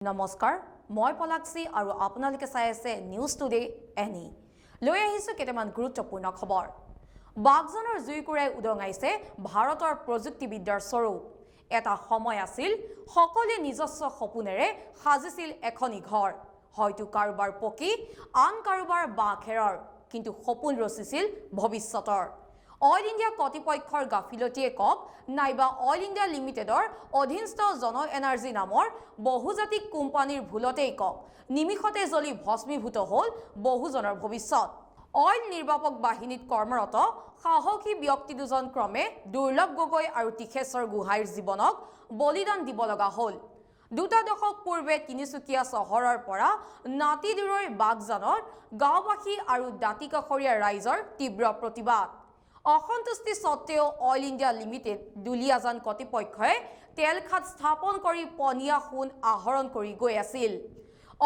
নমস্কাৰ মই পলাক্সি আৰু আপোনালোকে চাই আছে নিউজ টুডে এনি লৈ আহিছো কেইটামান গুৰুত্বপূৰ্ণ খবৰ বাগজনৰ জুইকুৰাই উদঙাইছে ভাৰতৰ প্ৰযুক্তিবিদ্যাৰ স্বৰূপ এটা সময় আছিল সকলোৱে নিজস্ব সপোনেৰে সাজিছিল এখনি ঘৰ হয়তো কাৰোবাৰ পকি আন কাৰোবাৰ বাঁখেৰৰ কিন্তু সপোন ৰচিছিল ভৱিষ্যতৰ অইল ইণ্ডিয়া কৰ্তৃপক্ষৰ গাফিলতিয়ে কক নাইবা অইল ইণ্ডিয়া লিমিটেডৰ অধীনস্থ জন এনাৰ্জি নামৰ বহুজাতিক কোম্পানীৰ ভুলতেই কক নিমিষতে জ্বলি ভস্মীভূত হ'ল বহুজনৰ ভৱিষ্যত অইল নিৰ্বাপক বাহিনীত কৰ্মৰত সাহসী ব্যক্তি দুজন ক্ৰমে দুৰ্লভ গগৈ আৰু তিখেশ্বৰ গোহাঁইৰ জীৱনক বলিদান দিব লগা হ'ল দুটা দশক পূৰ্বে তিনিচুকীয়া চহৰৰ পৰা নাতিদূৰৈৰ বাগজানৰ গাঁওবাসী আৰু দাঁতিকাষৰীয়া ৰাইজৰ তীব্ৰ প্ৰতিবাদ অসন্তুষ্টি সত্ত্বেও অইল ইণ্ডিয়া লিমিটেড দুলিয়াজান কৰ্তৃপক্ষই তেল খাত স্থাপন কৰি পনীয়া সোণ আহৰণ কৰি গৈ আছিল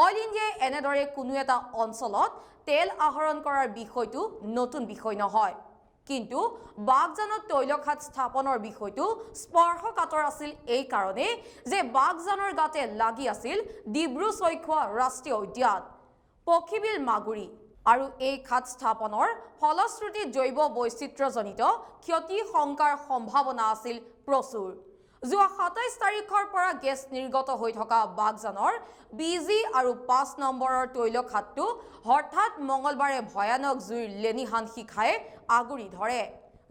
অইল ইণ্ডিয়াই এনেদৰে কোনো এটা অঞ্চলত তেল আহৰণ কৰাৰ বিষয়টো নতুন বিষয় নহয় কিন্তু বাগজানত তৈল খাত স্থাপনৰ বিষয়টো স্পৰ্শকাতৰ আছিল এই কাৰণে যে বাগজানৰ গাতে লাগি আছিল ডিব্ৰু চৈখোৱা ৰাষ্ট্ৰীয় উদ্যান পক্ষীবিল মাগুৰী আৰু এই খাত স্থাপনৰ ফলশ্ৰুতি জৈৱ বৈচিত্ৰ্যজনিত ক্ষতি শংকাৰ সম্ভাৱনা আছিল প্ৰচুৰ যোৱা ২৭ তাৰিখৰ পৰা গেছ নিৰ্গত হৈ থকা বাগজানৰ বিজি আৰু ৫ নম্বৰৰ তৈল খাতটো হঠাৎ মঙলবাৰে ভয়ানক জুইৰ লেনিহান শিখাই আগুৰি ধৰে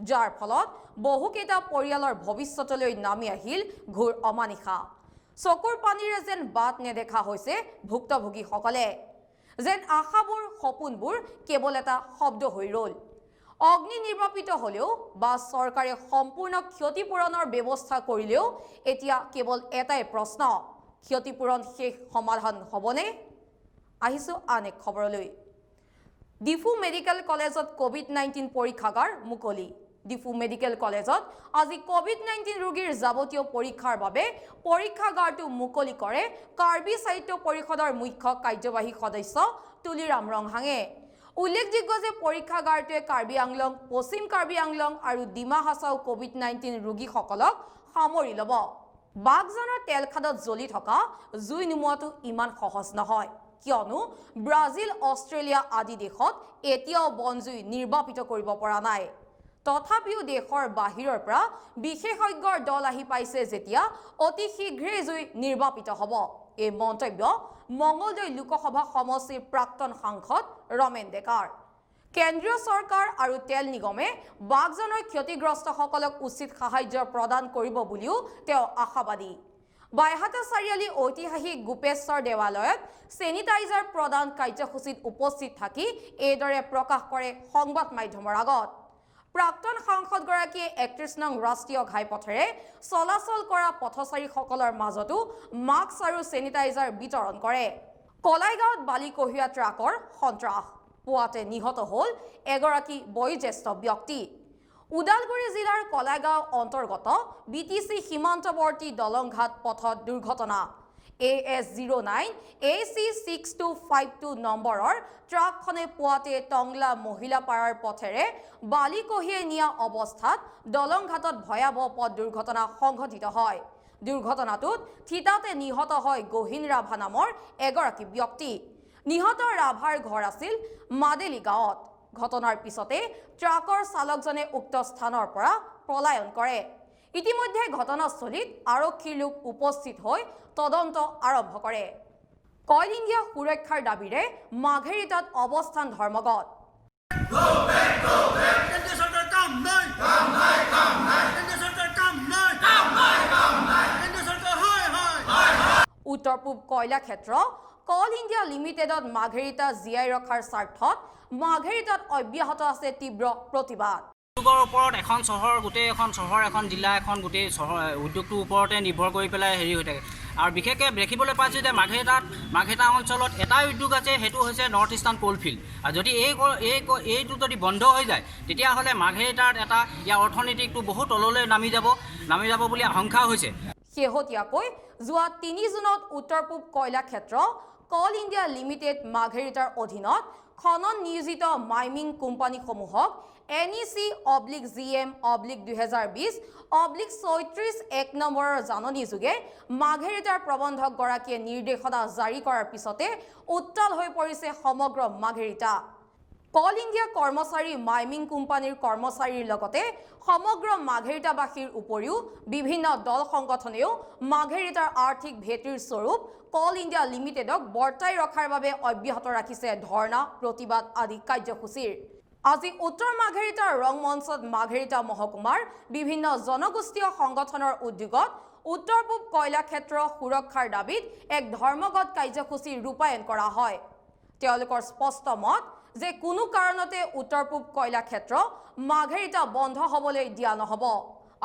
যাৰ ফলত বহুকেইটা পৰিয়ালৰ ভৱিষ্যতলৈ নামি আহিল ঘোৰ অমানিশা চকুৰ পানীৰে যেন বাট নেদেখা হৈছে ভুক্তভোগীসকলে যেন আশাবোৰ সপোনবোৰ কেৱল এটা শব্দ হৈ ৰল অগ্নি নিৰ্বাপিত হলেও বা চৰকাৰে সম্পূৰ্ণ ক্ষতিপূৰণৰ ব্যৱস্থা কৰিলেও এতিয়া কেৱল এটাই প্ৰশ্ন ক্ষতিপূৰণ শেষ সমাধান হ'বনে আহিছো আন এক খবৰলৈ ডিফু মেডিকেল কলেজত কোভিড-19 পৰীক্ষাগাৰ মুকলি ডিফু মেডিকেল কলেজত আজি কোভিড-19 ৰোগীৰ যাৱতীয় পৰীক্ষাৰ বাবে পৰীক্ষাগাৰটো মুকলি কৰে কাৰ্বি সাহিত্য পৰিষদৰ মুখ্য কাৰ্যবাহী সদস্য তুলিৰাম ৰংহাঙে উল্লেখযোগ্য যে পৰীক্ষাগাৰটোৱে কাৰ্বি আংলং পশ্চিম কাৰ্বি আংলং আৰু ডিমা হাছাও কোভিড-19 ৰোগীসকলক সামৰি ল'ব বাগজানৰ তেলখাদত জ্বলি থকা জুই নুমুৱাটো ইমান সহজ নহয় কিয়নো ব্ৰাজিল অষ্ট্ৰেলিয়া আদি দেশত এতিয়াও বনজুই নিৰ্বাপিত কৰিব পৰা নাই তথাপিও দেশৰ বাহিৰৰ পৰা বিশেষজ্ঞৰ দল আহি পাইছে যেতিয়া অতি শীঘ্ৰেই জুই নিৰ্বাপিত হ'ব এই মন্তব্য মঙ্গলদৈ লোকসভা সমষ্টিৰ প্ৰাক্তন সাংসদ ৰমেন ডেকাৰ কেন্দ্ৰীয় চৰকাৰ আৰু তেল নিগমে বাগজনৰ ক্ষতিগ্ৰস্তসকলক উচিত সাহায্য প্ৰদান কৰিব বুলিও তেওঁ আশাবাদী বাইহাটা চাৰিআলি ঐতিহাসিক গোপেশ্বৰ দেৱালয়ত চেনিটাইজাৰ প্ৰদান কাৰ্যসূচীত উপস্থিত থাকি এইদৰে প্ৰকাশ কৰে সংবাদ মাধ্যমৰ আগত প্ৰাক্তন সাংসদগৰাকীয়ে ৩১ নং ৰাষ্ট্ৰীয় ঘাইপথেৰে চলাচল কৰা পথচাৰীসকলৰ মাজতো মাস্ক আৰু চেনিটাইজাৰ বিতৰণ কৰে কলাইগাঁৱত বালি কঢ়িওৱা ট্ৰাকৰ সন্ত্ৰাস পুৱাতে নিহত হ'ল এগৰাকী বয়োজ্যেষ্ঠ ব্যক্তি উদালগুৰি জিলাৰ কলাইগাঁও অন্তৰ্গত বিটিচি সীমান্তৱৰ্তী দলংঘাট পথত দুৰ্ঘটনা AS09 AC6252 নম্বৰৰ ট্ৰাকখনে পুৱাতে টংলা মহিলাপাৰাৰ পথেৰে বালি কঢ়িয়াই নিয়া অৱস্থাত দলংঘাটত ভয়াৱহ পথ দুৰ্ঘটনা সংঘটিত হয় দুৰ্ঘটনাটোত থিতাতে নিহত হয় গহীন ৰাভা নামৰ এগৰাকী ব্যক্তি নিহত ৰাভাৰ ঘৰ আছিল মাদেলি গাঁৱত ঘটনাৰ পিছতে ট্ৰাকৰ চালকজনে উক্ত স্থানৰ পৰা পলায়ন কৰে ইতিমধ্যে ঘটনাস্থলীত আৰক্ষীৰ লোক উপস্থিত হৈ তদন্ত আৰম্ভ কৰে কইল ইণ্ডিয়া সুৰক্ষাৰ দাবীৰে মাঘেৰিটাত অৱস্থান ধৰ্মঘট উত্তৰ পূব কয়লা ক্ষেত্ৰ কল ইণ্ডিয়া লিমিটেডত মাঘেৰিটা জীয়াই ৰখাৰ স্বাৰ্থত মাঘেৰিটাত অব্যাহত আছে তীব্ৰ প্ৰতিবাদ উদ্যোগৰ ওপৰত এখন চহৰ গোটেই এখন চহৰ এখন জিলা এখন গোটেই চহৰ উদ্যোগটোৰ ওপৰতে নিৰ্ভৰ কৰি পেলাই হেৰি হৈ থাকে আৰু বিশেষকৈ দেখিবলৈ পাইছোঁ যে মাঘেৰিটা অঞ্চলত এটাই উদ্যোগ আছে সেইটো হৈছে নৰ্থ ইষ্টাৰ্ণ কোলফিল্ড আৰু যদি এইটো যদি বন্ধ হৈ যায় তেতিয়াহ'লে মাঘেৰিটাত ইয়াৰ অৰ্থনীতিটো বহুত তললৈ নামি যাব বুলি আশংকা হৈছে শেহতীয়াকৈ যোৱা 3 জুনত উত্তৰ পূব কয়লা ক্ষেত্ৰ কল ইণ্ডিয়া লিমিটেড মাঘেৰিটাৰ অধীনত খনন নিয়োজিত মাইমিং কোম্পানীসমূহক NEC/GM/2020/36 1 নম্বৰৰ জাননী যোগে মাঘেৰিটাৰ প্ৰবন্ধকগৰাকীয়ে নিৰ্দেশনা জাৰি কৰাৰ পিছতে উত্তাল হৈ পৰিছে সমগ্ৰ মাঘেৰিটা। কল ইণ্ডিয়া কৰ্মচাৰী মাইমিং কোম্পানীৰ কৰ্মচাৰীৰ লগতে সমগ্ৰ মাঘেৰিটাবাসীৰ উপৰিও বিভিন্ন দল সংগঠনেও মাঘেৰিটাৰ আৰ্থিক ভেটিৰ স্বৰূপ কল ইণ্ডিয়া লিমিটেডক বৰ্তাই ৰখাৰ বাবে অব্যাহত ৰাখিছে ধৰ্ণা প্ৰতিবাদ আদি কাৰ্যসূচীৰ। আজি উত্তৰ মাঘেৰিটাৰ ৰংমঞ্চত মাঘেৰিটা মহকুমাৰ বিভিন্ন জনগোষ্ঠীয় সংগঠনৰ উদ্যোগত উত্তৰ পূব কয়লা ক্ষেত্ৰ সুৰক্ষাৰ দাবীত এক ধৰ্মগত কাৰ্যসূচী ৰূপায়ণ কৰা হয়। তেওঁলোকৰ স্পষ্ট মত যে কোনো কাৰণতে উত্তৰ পূব কয়লা ক্ষেত্ৰ মাঘেৰিটা বন্ধ হ'বলৈ দিয়া নহ'ব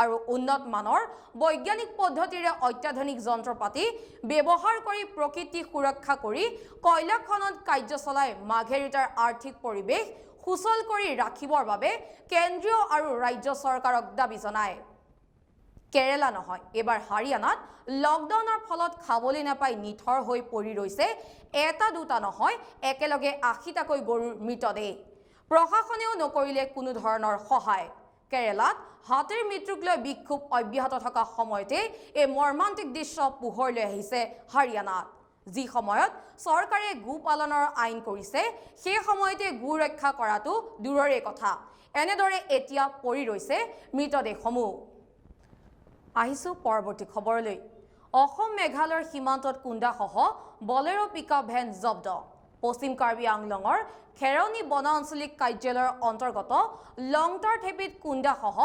আৰু উন্নত মানৰ বৈজ্ঞানিক পদ্ধতিৰে অত্যাধুনিক যন্ত্ৰপাতি ব্যৱহাৰ কৰি প্ৰকৃতি সুৰক্ষা কৰি কয়লা খনন কাৰ্য চলাই মাঘেৰিটাৰ আৰ্থিক পৰিৱেশ সুচল কৰি ৰাখিবৰ বাবে কেন্দ্ৰীয় আৰু ৰাজ্য চৰকাৰক দাবী জনায়। কেৰেলা নহয়, এবাৰ হাৰিয়ানাত লকডাউনৰ ফলত খাবলৈ নাপাই নিথৰ হৈ পৰি ৰৈছে এটা দুটা নহয় একেলগে ৮০টাকৈ গৰুৰ মৃতদেহ। প্ৰশাসনেও নকৰিলে কোনো ধৰণৰ সহায়। কেৰেলাত হাতীৰ মৃত্যুক লৈ বিক্ষোভ অব্যাহত থকা সময়তে এই মৰ্মান্তিক দৃশ্য পোহৰলৈ আহিছে হাৰিয়ানাত। যি সময়ত চৰকাৰে গো পালনৰ আইন কৰিছে সেই সময়তে গো ৰক্ষা কৰাটো দূৰৰে কথা। এনেদৰে এতিয়া পৰি ৰৈছে মৃতদেহসমূহ। আহিছো পৰৱৰ্তী খবৰলৈ। অসম মেঘালয়ৰ সীমান্তত কুণ্ডাসহ বলেৰো পিকআপ ভেন জব্দ। পশ্চিম কাৰ্বি আংলঙৰ খেৰনি বনাঞ্চলিক কাৰ্যালয়ৰ অন্তৰ্গত লংটাৰ থেপিত কুণ্ডাসহ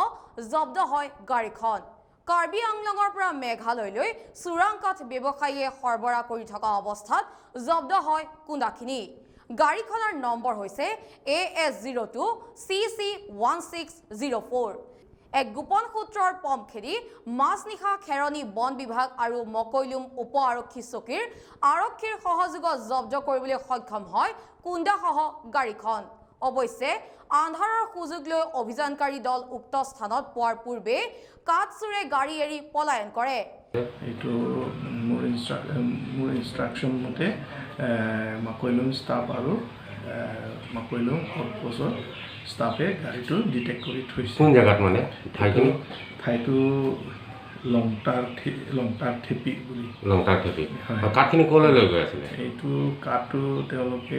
জব্দ হয় গাড়ীখন। কাৰ্বি আংলঙৰ পৰা মেঘালয়লৈ চোৰাং কাঠ ব্যৱসায়ীয়ে সৰবৰাহ কৰি থকা অৱস্থাত জব্দ হয় কুণ্ডাখিনি। গাড়ীখনৰ নম্বৰ হৈছে AS02 CC 1604। এক গোপন সূত্ৰৰ পম খেদি মাজনিশা খেৰনি বন বিভাগ আৰু মকৈলুম উপ আৰক্ষী চকীৰ আৰক্ষীৰ সহযোগত জব্দ কৰিবলৈ সক্ষম হয় কুণ্ডাসহ গাড়ীখন। অৱশ্যে আন্ধাৰৰ সুযোগ লৈ অভিযানকাৰী দল উক্ত স্থানত পোৱাৰ পূৰ্বে কাঠচোৰে গাড়ী এৰি পলায়ন কৰে। এইটো মোৰ ইনষ্ট্ৰাকশ্যন মতে মকৈলুম ষ্টাফ আৰু মকৈলুম আউটপোষ্টৰ ষ্টাফে গাড়ীটো ডিটেক্ট কৰি থৈছে। কোন জেগাত মানে ঠাইটো লংটাৰ থেপি বুলি। লংটাৰ থেপি। কাঠখিনি ক'লৈ লৈ গৈ আছিলে? এইটো কাঠটো তেওঁলোকে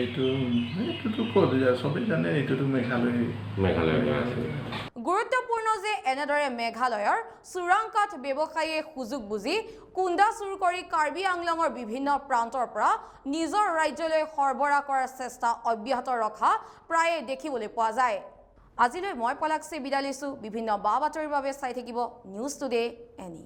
এইটোতো ক'ত চবেই জানে, এইটোতো মেঘালয় গৈ আছে। গুৰুত্বপূৰ্ণ যে এনেদৰে মেঘালয়ৰ চোৰাং কাঠ ব্যৱসায়ীয়ে সুযোগ বুজি কুণ্ডা চুৰ কৰি কাৰ্বি আংলঙৰ বিভিন্ন প্ৰান্তৰ পৰা নিজৰ ৰাজ্যলৈ সৰবৰাহ কৰাৰ চেষ্টা অব্যাহত ৰখা প্ৰায়ে দেখিবলৈ পোৱা যায়। আজিলৈ মই পলাক্সী বিদায় লৈছোঁ। বিভিন্ন বা বাতৰিৰ বাবে চাই থাকিব নিউজ টুডে এনি।